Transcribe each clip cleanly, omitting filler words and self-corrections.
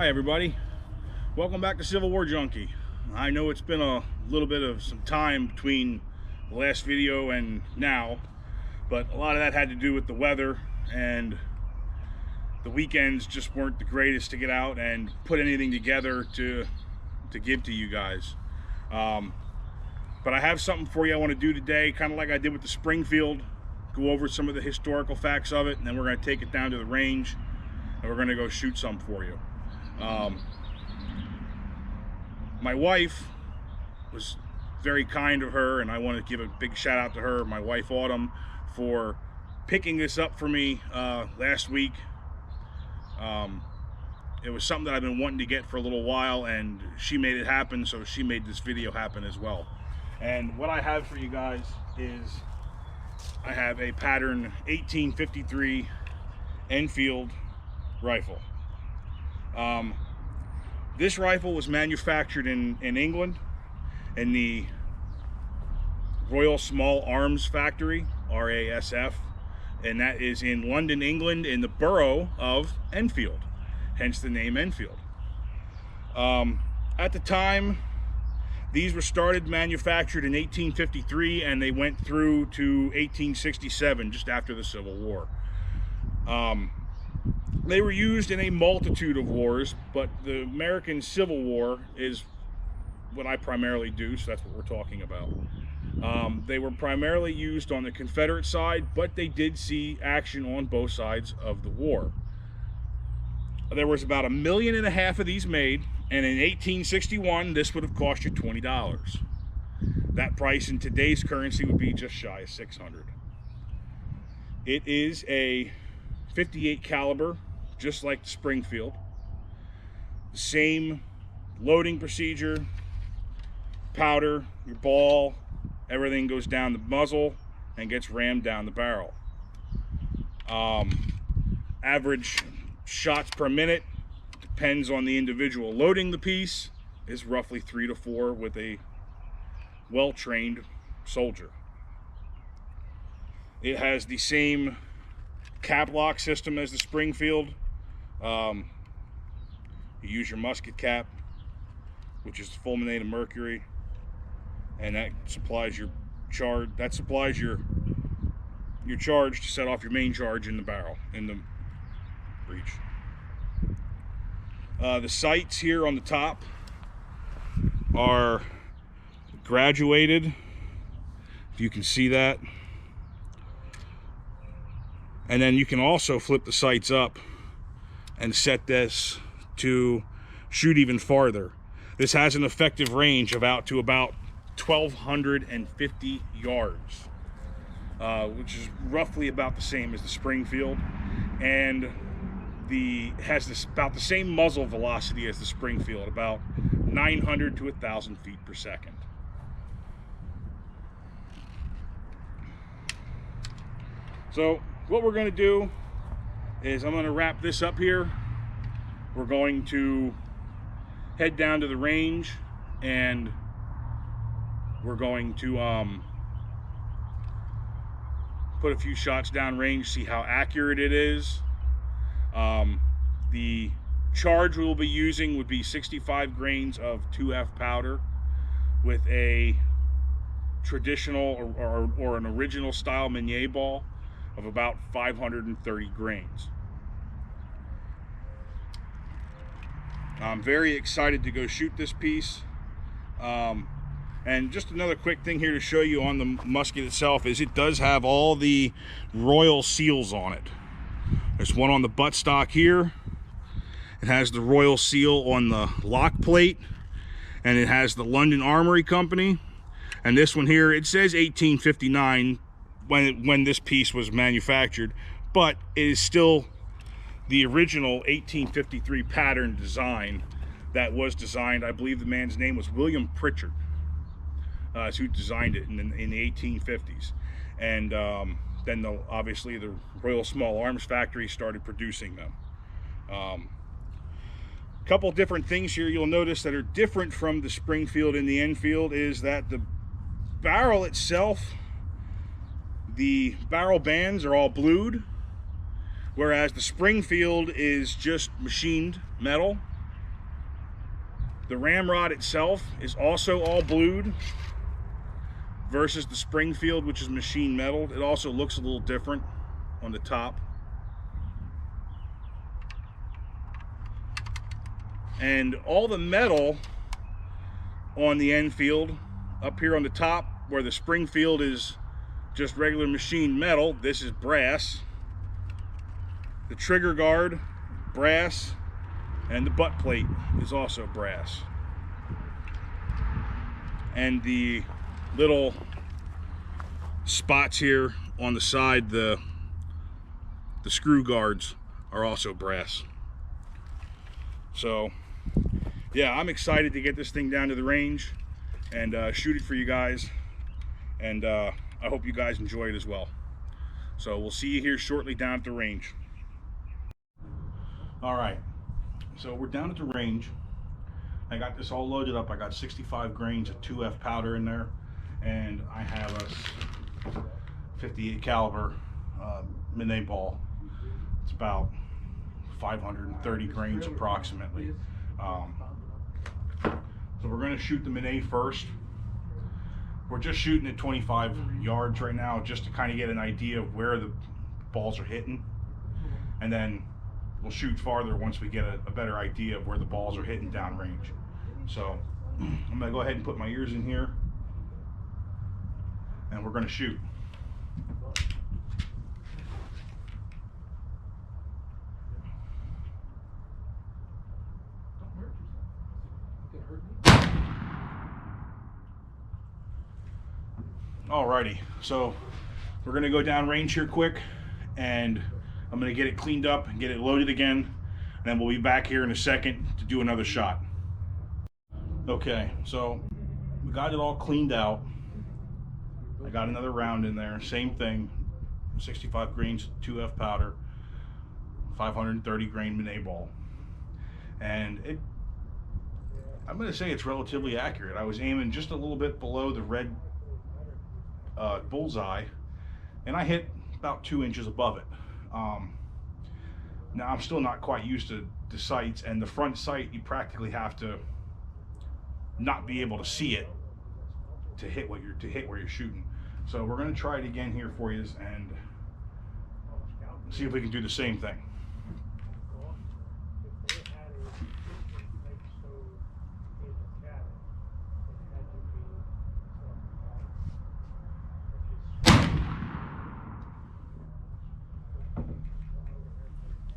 Hi everybody, welcome back to Civil War Junkie. I know it's been a little bit of some time between the last video and now, but a lot of that had to do with the weather, and the weekends just weren't the greatest to get out and put anything together to give to you guys. But I have something for you I want to do today, kind of like I did with the Springfield. Go over some of the historical facts of it, and then we're going to take it down to the range and we're going to go shoot some for you. My wife was very kind of her, and I want to give a big shout out to her, my wife Autumn, for picking this up for me last week. It was something that I've been wanting to get for a little while, and she made it happen, so she made this video happen as well. And what I have for you guys is I have a pattern 1853 Enfield rifle. This rifle was manufactured in England in the Royal Small Arms Factory, RASF, and that is in London, England, in the borough of Enfield, hence the name Enfield. At the time, these were started manufactured in 1853, and they went through to 1867, just after the Civil War. They were used in a multitude of wars, but the American Civil War is what I primarily do, so that's what we're talking about. They were primarily used on the Confederate side, but they did see action on both sides of the war. There was about 1.5 million of these made, and in 1861, this would have cost you $20. That price in today's currency would be just shy of $600. It is a 58 caliber, just like the Springfield. The same loading procedure, powder, your ball, everything goes down the muzzle and gets rammed down the barrel. Average shots per minute, depends on the individual loading the piece, is roughly 3 to 4 with a well-trained soldier. It has the same cap lock system as the Springfield. You use your musket cap, which is fulminated mercury, and that supplies your charge. That supplies your charge to set off your main charge in the barrel, in the breech. The sights here on the top are graduated, if you can see that. And then you can also flip the sights up and set this to shoot even farther. This has an effective range of out to about 1,250 yards, which is roughly about the same as the Springfield, and has about the same muzzle velocity as the Springfield, about 900 to 1,000 feet per second. So what we're going to do is I'm going to wrap this up here. We're going to head down to the range, and we're going to put a few shots down range, see how accurate it is. The charge we'll be using would be 65 grains of 2F powder with a traditional or an original style Meunier ball of about 530 grains. I'm very excited to go shoot this piece. And just another quick thing here to show you on the musket itself is it does have all the royal seals on it. There's one on the buttstock here. It has the royal seal on the lock plate, and it has the London Armory Company. And this one here, it says 1859 when this piece was manufactured, but it is still the original 1853 pattern design that was designed. I believe the man's name was William Pritchard, who designed it in the 1850s. And then obviously the Royal Small Arms Factory started producing them. Couple different things here you'll notice that are different from the Springfield and the Enfield is that the barrel itself, the barrel bands are all blued, whereas the Springfield is just machined metal, The ramrod itself is also all blued versus the Springfield, which is machine metal. It also looks a little different on the top. And all the metal on the Enfield up here on the top, where the Springfield is just regular machine metal, this is brass. The trigger guard, brass, and the butt plate is also brass. And the little spots here on the side, the screw guards, are also brass. So yeah, I'm excited to get this thing down to the range and shoot it for you guys, and I hope you guys enjoy it as well. So we'll see you here shortly down at the range. All right, so we're down at the range. I got this all loaded up. I got 65 grains of 2F powder in there, and I have a 58 caliber Minet ball. It's about 530 grains approximately. So we're going to shoot the Minet first. We're just shooting at 25 yards right now, just to kind of get an idea of where the balls are hitting, and then we'll shoot farther once we get a better idea of where the balls are hitting downrange. So I'm going to go ahead and put my ears in here, and we're going to shoot. Alrighty, so we're going to go down range here quick, and I'm going to get it cleaned up and get it loaded again, and then we'll be back here in a second to do another shot. Okay, so we got it all cleaned out. I got another round in there, same thing, 65 grains 2F powder, 530 grain Minet ball, and I'm going to say it's relatively accurate. I was aiming just a little bit below the red bullseye, and I hit about 2 inches above it. Now I'm still not quite used to the sights, and the front sight you practically have to not be able to see it to hit where you're shooting. So we're going to try it again here for you and see if we can do the same thing.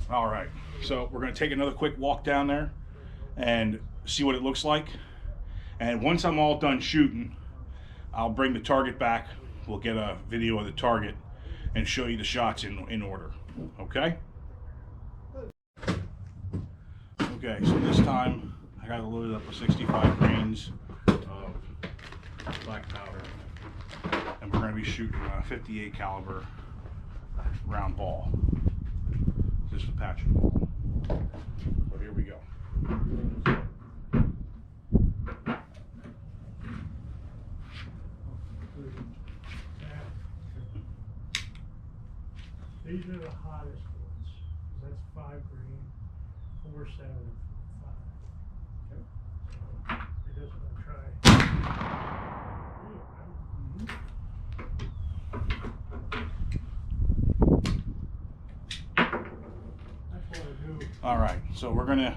All right, so we're going to take another quick walk down there and see what it looks like. And once I'm all done shooting, I'll bring the target back. We'll get a video of the target and show you the shots in order. Okay? Okay, so this time I got it loaded up with 65 grains of black powder, and we're going to be shooting a 58 caliber round ball. This is the patching ball. So here we go. These are the hottest ones. That's 5 grain, 4, 7, 5. Okay. So we're just gonna try. That's what I do. All right, so we're gonna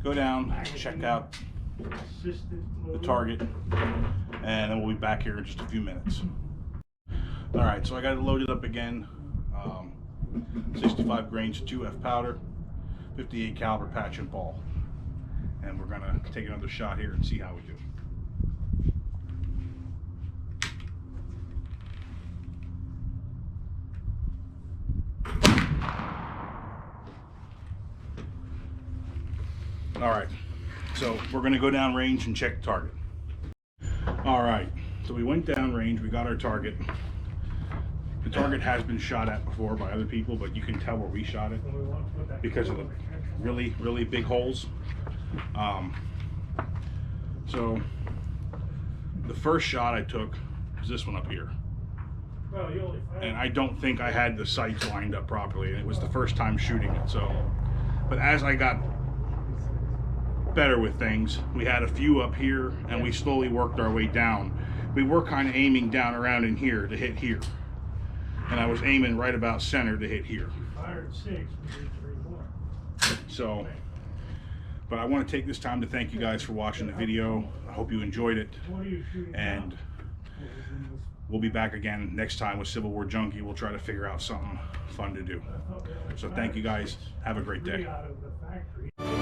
go down, check out the target, and then we'll be back here in just a few minutes. All right, so I got it loaded up again. 65 grains of 2F powder, 58 caliber patch and ball, and we're gonna take another shot here and see how we do. All right, so we're gonna go down range and check the target. All right, so we went down range, we got our target. The target has been shot at before by other people, but you can tell where we shot it because of the really, really big holes. So the first shot I took was this one up here. And I don't think I had the sights lined up properly. It was the first time shooting it. So, but as I got better with things. We had a few up here, and we slowly worked our way down. We were kind of aiming down around in here to hit here, and I was aiming right about center to hit here. Fired 6, we did 3 more. So, but I want to take this time to thank you guys for watching the video. I hope you enjoyed it, What are you shooting and now? we'll be back again next time with Civil War Junkie. We'll try to figure out something fun to do. So thank you guys. Have a great day. Out of the factory.